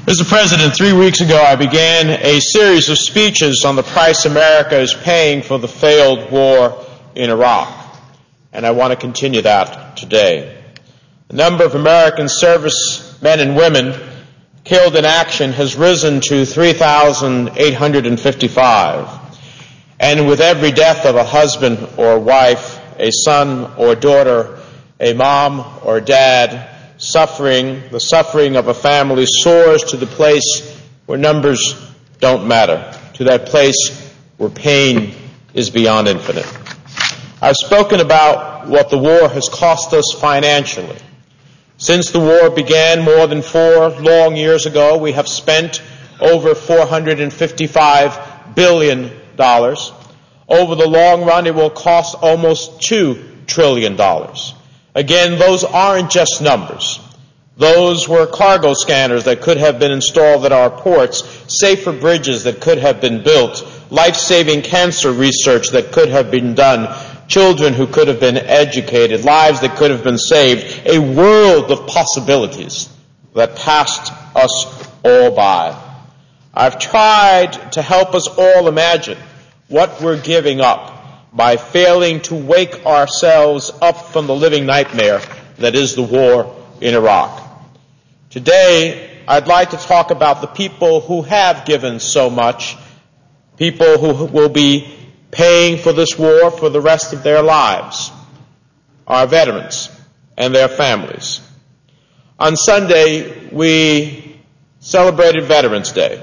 Mr. President, 3 weeks ago I began a series of speeches on the price America is paying for the failed war in Iraq, and I want to continue that today. The number of American servicemen and women killed in action has risen to 3,855, and with every death of a husband or wife, a son or daughter, a mom or dad, the suffering of a family soars to the place where numbers don't matter, to that place where pain is beyond infinite. I've spoken about what the war has cost us financially. Since the war began more than 4 long years ago, we have spent over $455 billion. Over the long run, it will cost almost $2 trillion. Again, those aren't just numbers. Those were cargo scanners that could have been installed at our ports, safer bridges that could have been built, life-saving cancer research that could have been done, children who could have been educated, lives that could have been saved, a world of possibilities that passed us all by. I've tried to help us all imagine what we're giving up by failing to wake ourselves up from the living nightmare that is the war in Iraq. Today, I'd like to talk about the people who have given so much, people who will be paying for this war for the rest of their lives, our veterans and their families. On Sunday, we celebrated Veterans Day.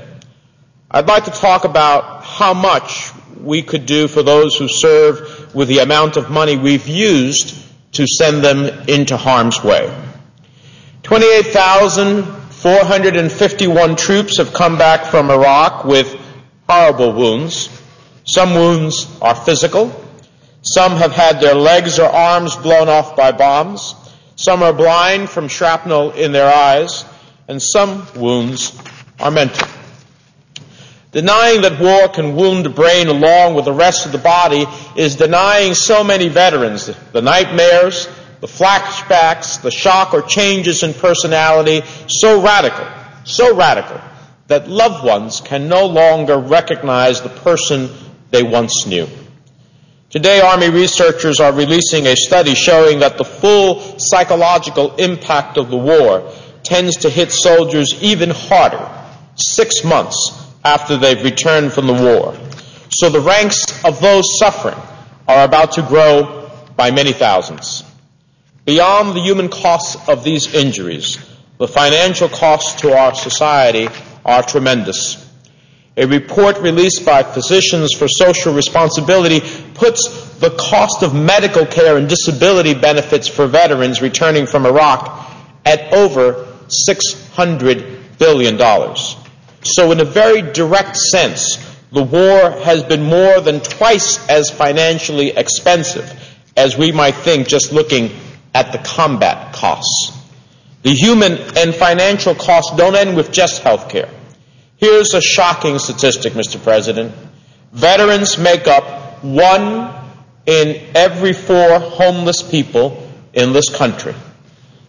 I'd like to talk about how much we could do for those who serve with the amount of money we've used to send them into harm's way. 28,451 troops have come back from Iraq with horrible wounds. Some wounds are physical. Some have had their legs or arms blown off by bombs. Some are blind from shrapnel in their eyes. And some wounds are mental. Denying that war can wound the brain along with the rest of the body is denying so many veterans the nightmares, the flashbacks, the shock or changes in personality so radical that loved ones can no longer recognize the person they once knew. Today, Army researchers are releasing a study showing that the full psychological impact of the war tends to hit soldiers even harder 6 months after they've returned from the war. So the ranks of those suffering are about to grow by many thousands. Beyond the human costs of these injuries, the financial costs to our society are tremendous. A report released by Physicians for Social Responsibility puts the cost of medical care and disability benefits for veterans returning from Iraq at over $600 billion. So in a very direct sense, the war has been more than twice as financially expensive as we might think just looking at the combat costs. The human and financial costs don't end with just health care. Here's a shocking statistic, Mr. President. Veterans make up 1 in every 4 homeless people in this country.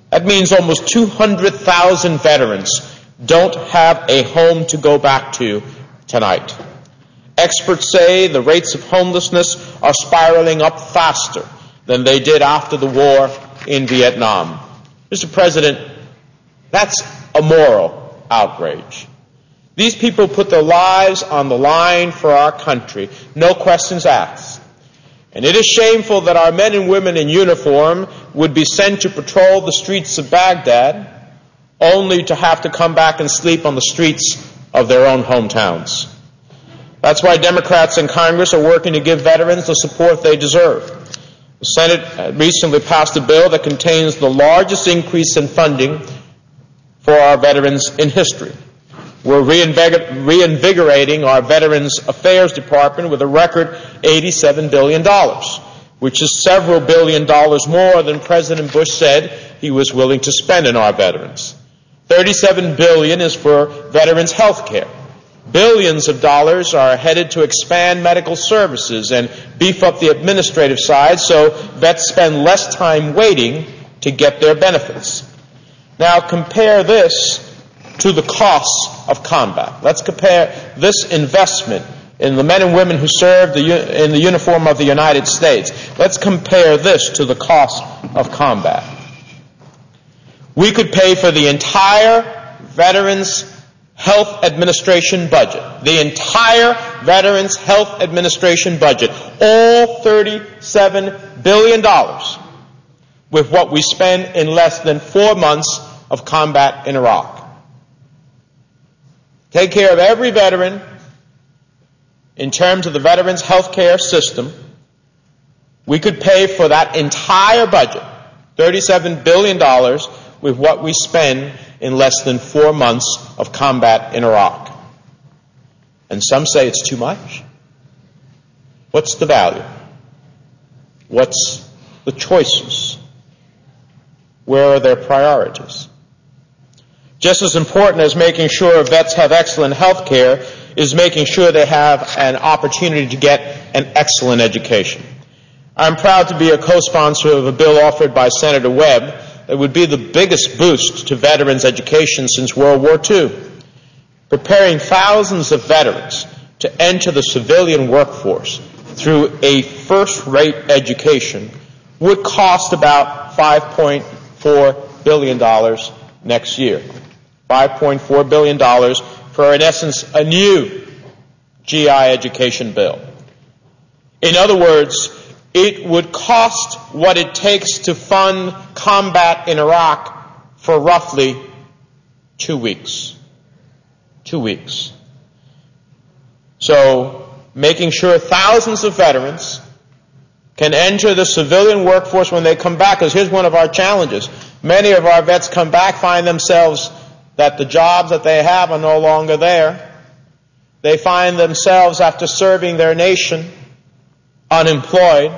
That means almost 200,000 veterans don't have a home to go back to tonight. Experts say the rates of homelessness are spiraling up faster than they did after the war in Vietnam. Mr. President, that's a moral outrage. These people put their lives on the line for our country, no questions asked. And it is shameful that our men and women in uniform would be sent to patrol the streets of Baghdad only to have to come back and sleep on the streets of their own hometowns. That's why Democrats in Congress are working to give veterans the support they deserve. The Senate recently passed a bill that contains the largest increase in funding for our veterans in history. We're reinvigorating our Veterans Affairs Department with a record $87 billion, which is several $billion more than President Bush said he was willing to spend on our veterans. $37 billion is for veterans' health care. Billions of dollars are headed to expand medical services and beef up the administrative side so vets spend less time waiting to get their benefits. Now compare this to the costs of combat. Let's compare this investment in the men and women who served in the uniform of the United States. Let's compare this to the cost of combat. We could pay for the entire Veterans Health Administration budget, the entire Veterans Health Administration budget, all $37 billion, with what we spend in less than 4 months of combat in Iraq. Take care of every veteran in terms of the Veterans Health Care system. We could pay for that entire budget, $37 billion, with what we spend in less than 4 months of combat in Iraq. And some say it's too much. What's the value? What's the choices? Where are their priorities? Just as important as making sure vets have excellent health care is making sure they have an opportunity to get an excellent education. I'm proud to be a co-sponsor of a bill offered by Senator Webb that would be the biggest boost to veterans' education since World War II. Preparing thousands of veterans to enter the civilian workforce through a first-rate education would cost about $5.4 billion next year. $5.4 billion for, in essence, a new GI education bill. In other words, it would cost what it takes to fund combat in Iraq for roughly 2 weeks. 2 weeks. So, making sure thousands of veterans can enter the civilian workforce when they come back, because here's one of our challenges. Many of our vets come back, find themselves that the jobs that they have are no longer there. They find themselves, after serving their nation, unemployed.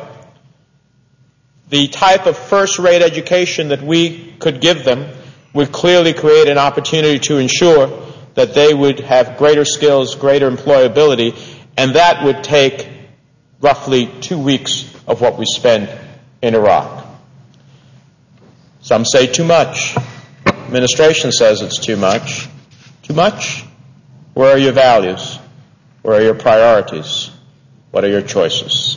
The type of first-rate education that we could give them would clearly create an opportunity to ensure that they would have greater skills, greater employability, and that would take roughly 2 weeks of what we spend in Iraq. Some say too much. Administration says it's too much. Too much? Where are your values? Where are your priorities? What are your choices?